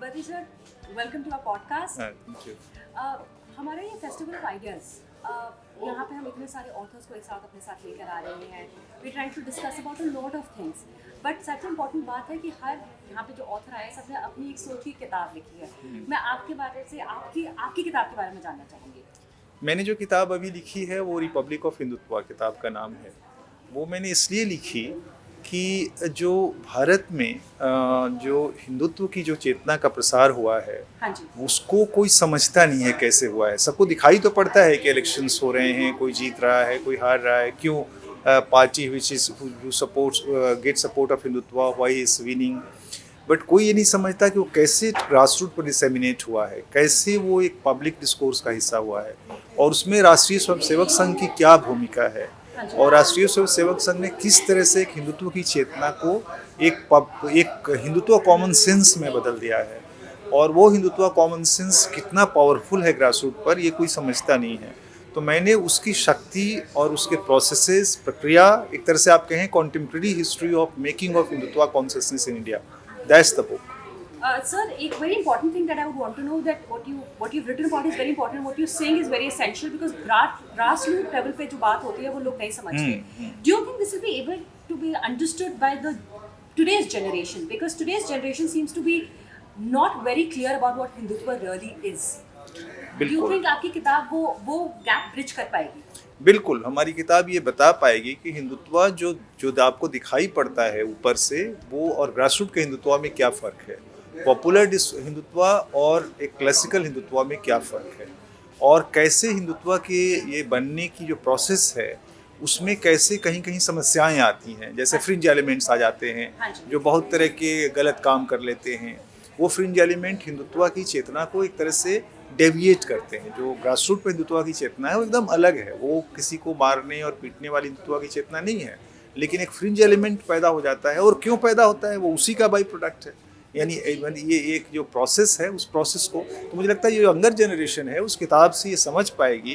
Badi sir, welcome to our podcast. Thank you. हमारा ये festival of ideas यहाँ पे हम इतने सारे ऑथर्स को एक साथ अपने साथ लेकर आ रहे हैं. We trying to discuss about a lot of things. But सबसे इम्पोर्टेंट बात है कि हर यहाँ पे जो ऑथर आए सबने अपनी एक सोच की किताब लिखी है. मैं आपके बारे से आपकी किताब के बारे में जानना चाहूँगी. मैंने जो किताब अभी लिखी है वो रिपब्लिक ऑफ हिंदुत्व किताब का नाम है. वो मैंने इसलिए लिखी कि जो भारत में जो हिंदुत्व की जो चेतना का प्रसार हुआ है, हाँ जी. उसको कोई समझता नहीं है कैसे हुआ है. सबको दिखाई तो पड़ता है कि इलेक्शंस हो रहे हैं, कोई जीत रहा है, कोई हार रहा है, क्यों party which is who supports get support of Hindutva why is winning. But कोई ये नहीं समझता कि वो कैसे ग्रास रूट पर डिसेमिनेट हुआ है, कैसे वो एक पब्लिक डिस्कोर्स का हिस्सा हुआ है, और उसमें राष्ट्रीय स्वयंसेवक संघ की क्या भूमिका है, और राष्ट्रीय स्वयंसेवक संघ ने किस तरह से एक हिंदुत्व की चेतना को एक हिंदुत्व कॉमन सेंस में बदल दिया है. और वो हिंदुत्व कॉमन सेंस कितना पावरफुल है ग्रास रूट पर, ये कोई समझता नहीं है. तो मैंने उसकी शक्ति और उसके प्रोसेसेस, प्रक्रिया, एक तरह से आप कहें contemporary history of making of Hindutva consciousness in India, that's the book. Sir, एक very important thing that I would want to know that what you've written about is very important. What you're saying is very essential because grassroots level पे जो बात होती है वो लोग नहीं समझते. Do you think this will be able to be understood by the today's generation? Because today's generation seems to be not very clear about what Hindutva really is. Do you think आपकी किताब वो gap bridge कर पाएगी? बिल्कुल, हमारी किताब ये बता पाएगी कि हिंदुत्व जो आपको दिखाई पड़ता है ऊपर से, वो और ग्रासरूट के हिंदुत्व में क्या फ़र्क है, पॉपुलर हिंदुत्व और एक क्लासिकल हिंदुत्व में क्या फ़र्क है, और कैसे हिंदुत्व के ये बनने की जो प्रोसेस है उसमें कैसे कहीं कहीं समस्याएं आती हैं. जैसे फ्रिंज एलिमेंट्स आ जाते हैं जो बहुत तरह के गलत काम कर लेते हैं. वो फ्रिंज एलिमेंट हिंदुत्व की चेतना को एक तरह से डेविएट करते हैं. जो ग्रासरूट पर हिंदुत्व की चेतना है वो एकदम अलग है. वो किसी को मारने और पीटने वाली हिंदुत्व की चेतना नहीं है, लेकिन एक फ्रिंज एलिमेंट पैदा हो जाता है. और क्यों पैदा होता है, वो उसी का बाई प्रोडक्ट है. यानी ये एक जो प्रोसेस है, उस प्रोसेस को तो मुझे लगता है ये यंगर जनरेशन है उस किताब से ये समझ पाएगी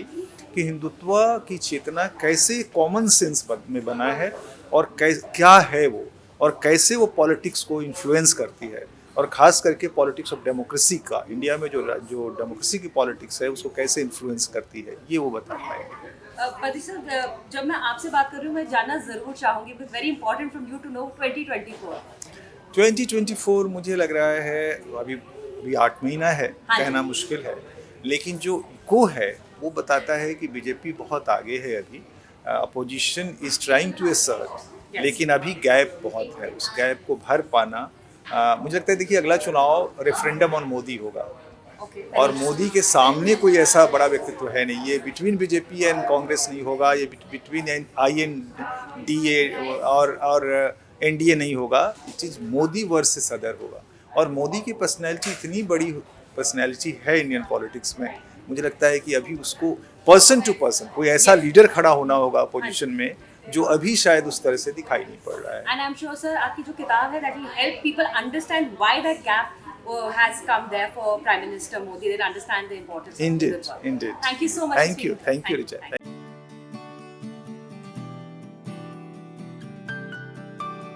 कि हिंदुत्व की चेतना कैसे कॉमन सेंस में बना है, और क्या है वो, और कैसे वो पॉलिटिक्स को इन्फ्लुएंस करती है, और ख़ास करके पॉलिटिक्स ऑफ डेमोक्रेसी का इंडिया में जो डेमोक्रेसी की पॉलिटिक्स है उसको कैसे इन्फ्लुएंस करती है, ये वो बता पाएंगे. बदी सर, जब मैं आपसे बात कर रही हूँ मैं जानना ज़रूर चाहूँगी, but very important from you to know 2024 मुझे लग रहा है अभी 8 महीना है. हाँ, कहना मुश्किल है, लेकिन जो इको है वो बताता है कि बीजेपी बहुत आगे है. अभी opposition is trying to assert, लेकिन अभी गैप बहुत है. उस गैप को भर पाना, मुझे लगता है, देखिए अगला चुनाव रेफरेंडम ऑन मोदी होगा, और मोदी के सामने कोई ऐसा बड़ा व्यक्तित्व है नहीं. ये बिटवीन बीजेपी एंड कांग्रेस नहीं होगा, ये बिटवीन INDA और NDA नहीं होगा. It is Modi versus other होगा. और मोदी की पर्सनैलिटी इतनी बड़ी पर्सनैलिटी है इंडियन पॉलिटिक्स में, मुझे लगता है कि अभी उसको पर्सन टू पर्सन कोई ऐसा लीडर खड़ा होना होगा अपोजिशन में जो अभी शायद उस तरह से दिखाई नहीं पड़ रहा है. And I am sure sir आपकी जो किताब है that will help people understand why that gap has come there for Prime Minister Modi. They'll understand the importance. Indeed. Thank you so much. Thank you, Richa.